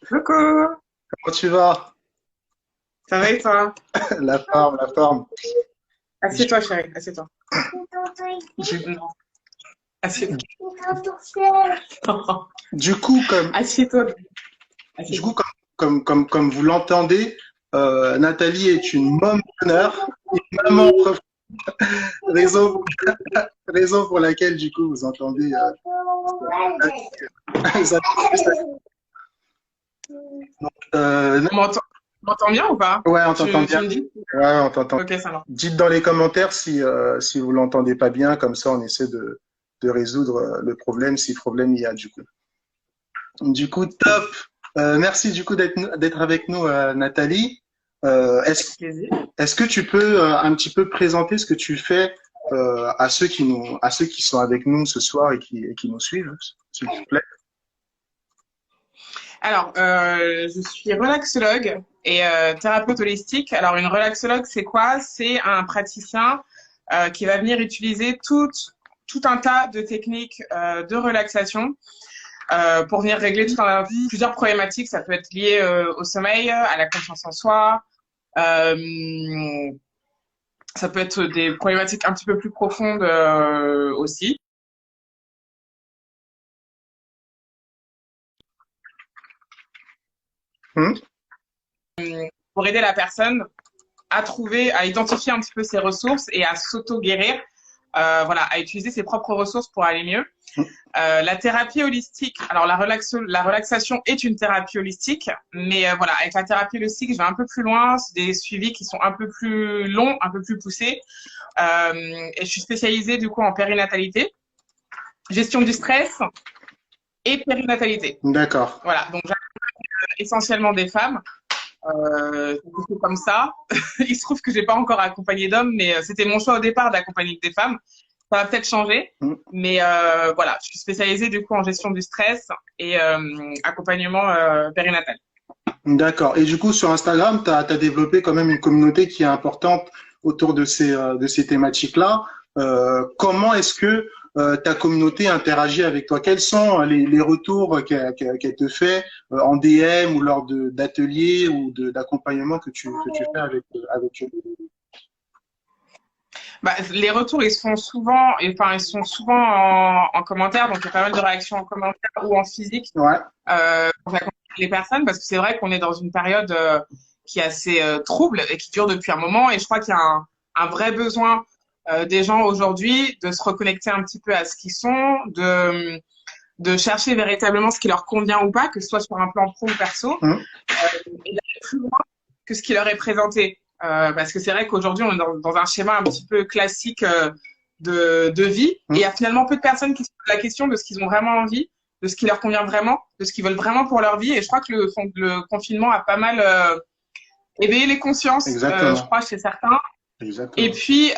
Coucou, Comment tu vas? ça va et toi? La forme, la forme. Du, Assieds-toi, chérie, assieds-toi. du- Non, assieds-toi. du coup, Assieds-toi, du assieds-toi. coup, comme vous l'entendez, Nathalie est une môme d'honneur, une maman entrepreneur, raison, raison pour laquelle, du coup, vous entendez ça. Non, On m'entend bien ou pas? ouais, on t'entend bien. Tu me dis? Ouais, on t'entend. Ok, ça va. Dites dans les commentaires si vous l'entendez pas bien, comme ça, on essaie de résoudre le problème, si problème il y a, du coup. Du coup, top. Merci du coup d'être avec nous, Nathalie. Avec plaisir. Est-ce que tu peux un petit peu présenter ce que tu fais à ceux qui sont avec nous ce soir et qui nous suivent, s'il te plaît? Alors, je suis relaxologue et thérapeute holistique. Alors, une relaxologue, c'est quoi? C'est un praticien qui va venir utiliser tout un tas de techniques de relaxation pour venir régler plusieurs problématiques. Ça peut être lié au sommeil, à la confiance en soi. Euh, Ça peut être des problématiques un petit peu plus profondes aussi. Hmm. Pour aider la personne à trouver, à identifier un petit peu ses ressources et à s'auto-guérir, voilà, à utiliser ses propres ressources pour aller mieux. La thérapie holistique, alors la relaxation est une thérapie holistique, mais voilà, avec la thérapie holistique, je vais un peu plus loin, c'est des suivis qui sont un peu plus longs, un peu plus poussés, et je suis spécialisée du coup en périnatalité, gestion du stress et périnatalité. D'accord. Voilà, donc j'accompagne essentiellement des femmes. C'est comme ça. Il se trouve que j'ai pas encore accompagné d'hommes, mais c'était mon choix au départ d'accompagner que des femmes. Ça va peut-être changer, Hmm. mais voilà, je suis spécialisée du coup en gestion du stress et accompagnement périnatal. D'accord. Et du coup, sur Instagram, tu as développé quand même une communauté qui est importante autour de ces thématiques-là. Comment est-ce que ta communauté interagit avec toi? Quels sont les retours qu'elle te fait en DM ou lors d'ateliers ou d'accompagnement que tu fais avec eux? Bah, les retours, ils se font souvent, enfin, ils sont souvent en commentaire, donc il y a pas mal de réactions en commentaire ou en physique Ouais. quand j'accompagne les personnes, parce que c'est vrai qu'on est dans une période qui est assez trouble et qui dure depuis un moment, et je crois qu'il y a un vrai besoin des gens aujourd'hui de se reconnecter un petit peu à ce qu'ils sont, de chercher véritablement ce qui leur convient ou pas, que ce soit sur un plan pro ou perso, Hmm. et d'aller plus loin que ce qui leur est présenté. Parce que c'est vrai qu'aujourd'hui, on est dans un schéma un petit peu classique de vie, et il y Hmm. a finalement peu de personnes qui se posent la question de ce qu'ils ont vraiment envie, de ce qui leur convient vraiment, de ce qu'ils veulent vraiment pour leur vie. Et je crois que le confinement a pas mal éveillé les consciences, je Exactement. crois, chez certains. Et Exactement. puis,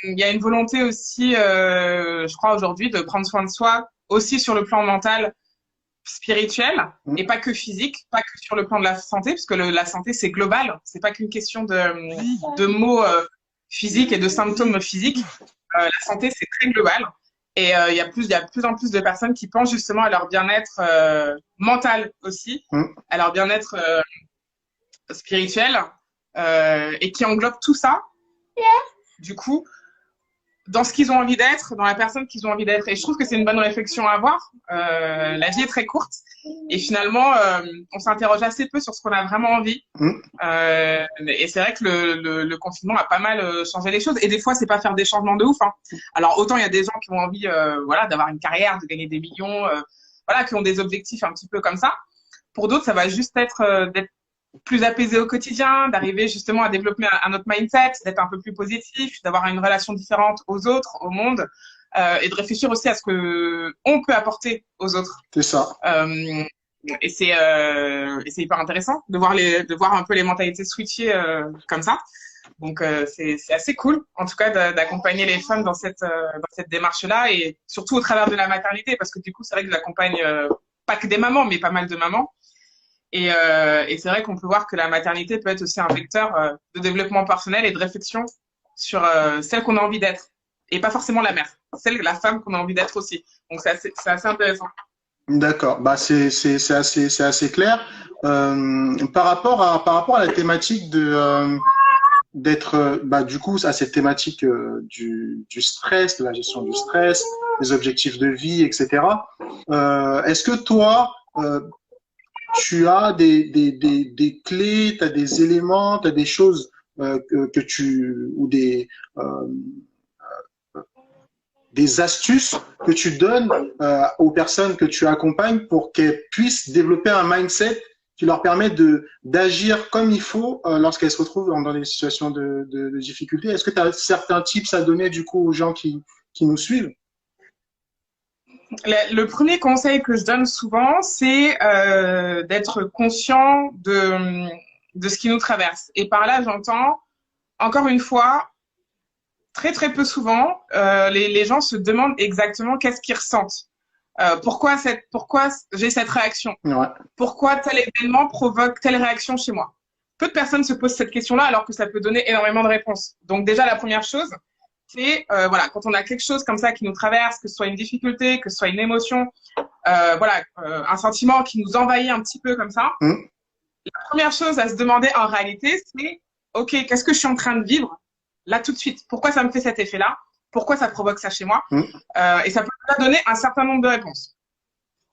il y a une volonté aussi, je crois, aujourd'hui, de prendre soin de soi, aussi sur le plan mental, spirituel, Hmm. et pas que physique, pas que sur le plan de la santé, parce que la santé, c'est global. C'est pas qu'une question de mots physiques et de symptômes physiques. La santé, c'est très global. Et il y a de plus en plus de personnes qui pensent justement à leur bien-être mental aussi, Hmm. à leur bien-être spirituel, et qui englobe tout ça, du coup, dans ce qu'ils ont envie d'être, dans la personne qu'ils ont envie d'être. Et je trouve que c'est une bonne réflexion à avoir. La vie est très courte et finalement, on s'interroge assez peu sur ce qu'on a vraiment envie. Hmm. Et c'est vrai que le confinement a pas mal changé les choses. Et des fois, c'est pas faire des changements de ouf. Hein. Alors autant il y a des gens qui ont envie, voilà, d'avoir une carrière, de gagner des millions, voilà, qui ont des objectifs un petit peu comme ça. Pour d'autres, ça va juste être d'être plus apaisé au quotidien, d'arriver justement à développer un autre mindset, d'être un peu plus positif, d'avoir une relation différente aux autres, au monde, et de réfléchir aussi à ce que on peut apporter aux autres. C'est ça. Et c'est hyper intéressant de voir un peu les mentalités switcher comme ça. Donc c'est assez cool, en tout cas, d'accompagner les femmes dans cette démarche-là, et surtout au travers de la maternité, parce que du coup, c'est vrai que j'accompagne pas que des mamans, mais pas mal de mamans. Et c'est vrai qu'on peut voir que la maternité peut être aussi un vecteur de développement personnel et de réflexion sur celle qu'on a envie d'être. Et pas forcément la mère, la femme qu'on a envie d'être aussi. Donc c'est assez intéressant. D'accord. Bah c'est assez clair. Par rapport à la thématique d'être, du coup, à cette thématique du stress, de la gestion du stress, des objectifs de vie, etc. Est-ce que toi, tu as des clés, tu as des éléments, tu as des choses ou des astuces que tu donnes aux personnes que tu accompagnes pour qu'elles puissent développer un mindset qui leur permet d'agir comme il faut lorsqu'elles se retrouvent dans des situations de difficulté. Est-ce que tu as certains tips à donner du coup aux gens qui nous suivent? Le premier conseil que je donne souvent, c'est d'être conscient de ce qui nous traverse. Et par là, j'entends, encore une fois, très très peu souvent, les gens se demandent exactement qu'est-ce qu'ils ressentent. Pourquoi j'ai cette réaction? Ouais. Pourquoi tel événement provoque telle réaction chez moi? Peu de personnes se posent cette question-là alors que ça peut donner énormément de réponses. Donc déjà, la première chose, c'est voilà, quand on a quelque chose comme ça qui nous traverse, que ce soit une difficulté, que ce soit une émotion, un sentiment qui nous envahit un petit peu comme ça, la première chose à se demander en réalité, c'est ok, qu'est-ce que je suis en train de vivre là tout de suite? Pourquoi ça me fait cet effet-là? Pourquoi ça provoque ça chez moi? Et ça peut nous donner un certain nombre de réponses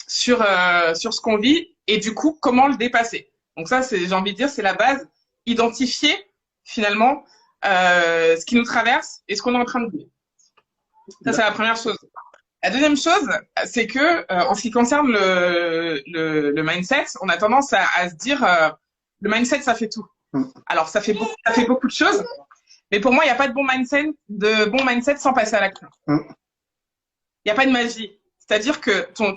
sur ce qu'on vit et du coup comment le dépasser. Donc ça, j'ai envie de dire, c'est la base. Identifier finalement ce qui nous traverse et ce qu'on est en train de vivre. Ça, c'est la première chose. La deuxième chose, c'est que en ce qui concerne le mindset, on a tendance à se dire le mindset, ça fait tout. Alors, ça fait beaucoup de choses, mais pour moi, il n'y a pas de bon mindset sans passer à l'action. Il n'y a pas de magie. C'est-à-dire que ton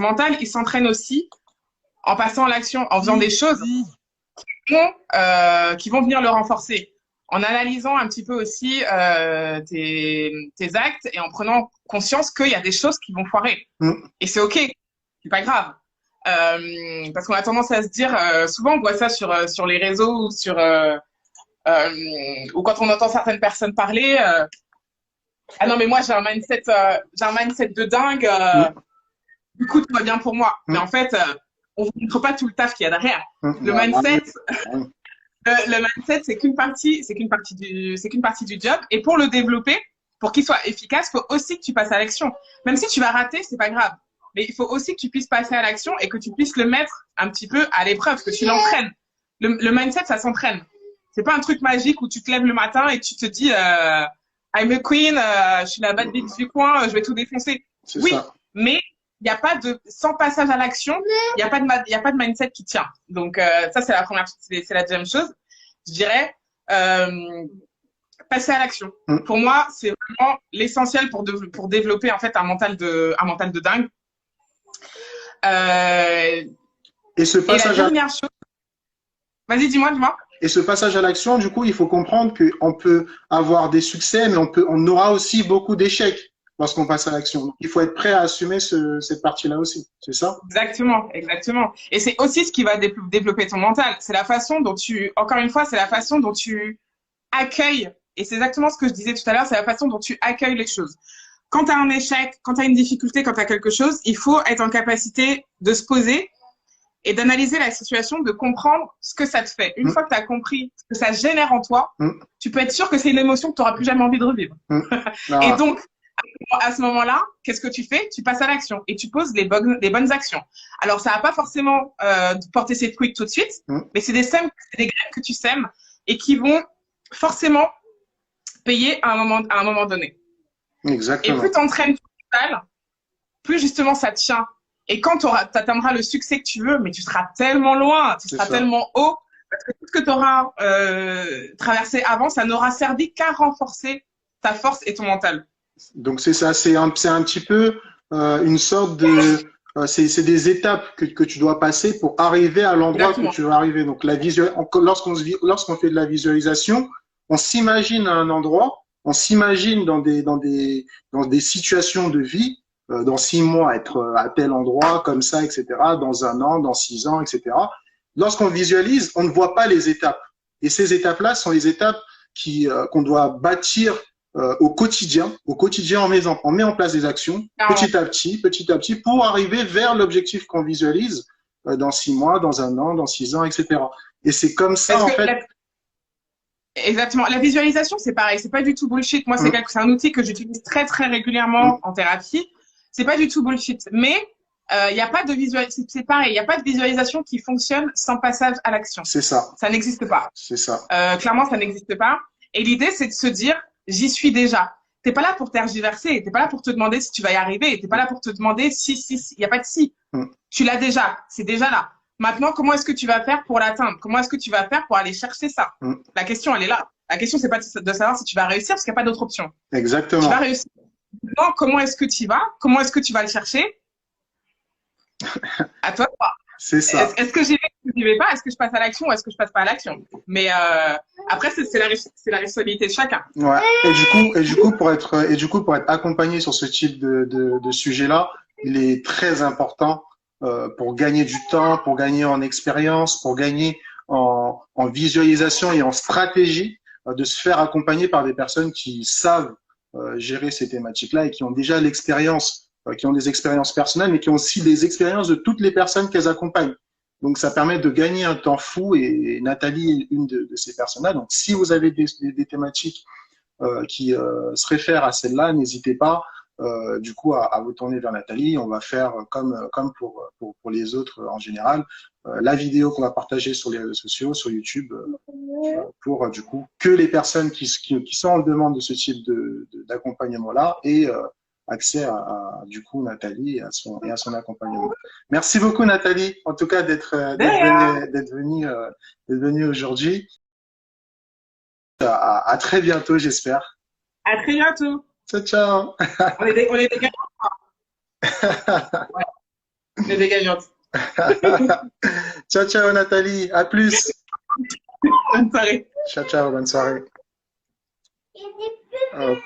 mental, il s'entraîne aussi en passant à l'action, en faisant des choses qui vont venir le renforcer, en analysant un petit peu aussi tes actes et en prenant conscience qu'il y a des choses qui vont foirer. Et c'est ok, c'est pas grave. Parce qu'on a tendance à se dire, souvent on voit ça sur les réseaux ou quand on entend certaines personnes parler, ah non mais moi j'ai un mindset de dingue, du coup tout va bien pour moi. Mais en fait, on ne vous montre pas tout le taf qu'il y a derrière. Le mindset, c'est qu'une partie du job. Et pour le développer, pour qu'il soit efficace, il faut aussi que tu passes à l'action. Même si tu vas rater, c'est pas grave. Mais il faut aussi que tu puisses passer à l'action et que tu puisses le mettre un petit peu à l'épreuve, que tu l'entraînes. Le mindset, ça s'entraîne. C'est pas un truc magique où tu te lèves le matin et tu te dis I'm a queen, je suis la bad bitch du coin, je vais tout défoncer. Oui, mais il n'y a pas sans passage à l'action, il n'y a pas de mindset qui tient. Donc ça, c'est la première chose, c'est la deuxième chose. Je dirais passer à l'action. Pour moi, c'est vraiment l'essentiel pour développer en fait un mental de dingue. Et ce passage la dernière chose, vas-y, dis-moi. Et ce passage à l'action, du coup, il faut comprendre qu'on peut avoir des succès, mais on aura aussi beaucoup d'échecs lorsqu'on passe à l'action. Donc, il faut être prêt à assumer cette partie-là aussi. C'est ça? Exactement. Et c'est aussi ce qui va développer ton mental. C'est la façon dont encore une fois, c'est la façon dont tu accueilles. Et c'est exactement ce que je disais tout à l'heure, c'est la façon dont tu accueilles les choses. Quand tu as un échec, quand tu as une difficulté, quand tu as quelque chose, il faut être en capacité de se poser et d'analyser la situation, de comprendre ce que ça te fait. Une fois que tu as compris ce que ça génère en toi, tu peux être sûr que c'est une émotion que tu n'auras plus jamais envie de revivre. Et donc, à ce moment-là, qu'est-ce que tu fais? Tu passes à l'action et tu poses les bonnes actions. Alors, ça va pas forcément porter ses fruits tout de suite, mais c'est des graines que tu sèmes et qui vont forcément payer à un moment donné. Exactement. Et plus tu entraînes ton mental, plus justement ça te tient. Et quand tu atteindras le succès que tu veux, mais tu seras tellement loin, tu seras tellement haut, parce que tout ce que tu auras traversé avant, ça n'aura servi qu'à renforcer ta force et ton mental. Donc c'est ça, c'est un petit peu une sorte de, c'est des étapes que tu dois passer pour arriver à l'endroit que tu veux arriver. Donc lorsqu'on fait de la visualisation, on s'imagine à un endroit, on s'imagine dans des situations de vie. Dans 6 mois, être à tel endroit, comme ça, etc. Dans 1 an, dans 6 ans, etc. Lorsqu'on visualise, on ne voit pas les étapes. Et ces étapes-là sont les étapes qu'on doit bâtir au quotidien. Au quotidien, on met en place des actions petit à petit, pour arriver vers l'objectif qu'on visualise dans 6 mois, dans 1 an, dans 6 ans, etc. Et c'est comme ça, en fait. Exactement. La visualisation, c'est pareil. C'est pas du tout bullshit. Moi, c'est un outil que j'utilise très, très régulièrement en thérapie. C'est pas du tout bullshit. Mais, il y a pas de c'est pareil. Il n'y a pas de visualisation qui fonctionne sans passage à l'action. C'est ça. Ça n'existe pas. C'est ça. Clairement, ça n'existe pas. Et l'idée, c'est de se dire, j'y suis déjà. T'es pas là pour tergiverser. T'es pas là pour te demander si tu vas y arriver. T'es pas là pour te demander si. Il y a pas de si. Tu l'as déjà. C'est déjà là. Maintenant, comment est-ce que tu vas faire pour l'atteindre? Comment est-ce que tu vas faire pour aller chercher ça? La question, elle est là. La question, c'est pas de savoir si tu vas réussir, parce qu'il n'y a pas d'autre option. Exactement. Tu vas réussir. Maintenant, comment est-ce que tu y vas? Comment est-ce que tu vas le chercher? À toi de voir. C'est ça. Est-ce que j'y vais, est-ce que j'y vais pas? Est-ce que je passe à l'action ou est-ce que je passe pas à l'action? Mais après, c'est la responsabilité de chacun. Ouais. Et du coup, pour être accompagné sur ce type de sujet-là, il est très important pour gagner du temps, pour gagner en expérience, pour gagner en visualisation et en stratégie, de se faire accompagner par des personnes qui savent gérer ces thématiques-là et qui ont déjà l'expérience, qui ont des expériences personnelles, mais qui ont aussi des expériences de toutes les personnes qu'elles accompagnent. Donc, ça permet de gagner un temps fou et Nathalie est une de ces personnes-là. Donc, si vous avez des thématiques qui se réfèrent à celle-là, n'hésitez pas du coup à vous tourner vers Nathalie. On va faire comme pour les autres en général, la vidéo qu'on va partager sur les réseaux sociaux, sur YouTube, pour du coup que les personnes qui sont en demande de ce type d'accompagnement-là aient accès à du coup Nathalie et à son accompagnement. Merci beaucoup Nathalie, en tout cas d'être venue aujourd'hui. À très bientôt, j'espère. À très bientôt. Ciao, ciao. On est des gagnantes. Ouais. On est des gagnantes. Ciao, ciao Nathalie. À plus. Bonne soirée. Ciao, ciao. Bonne soirée. Hop.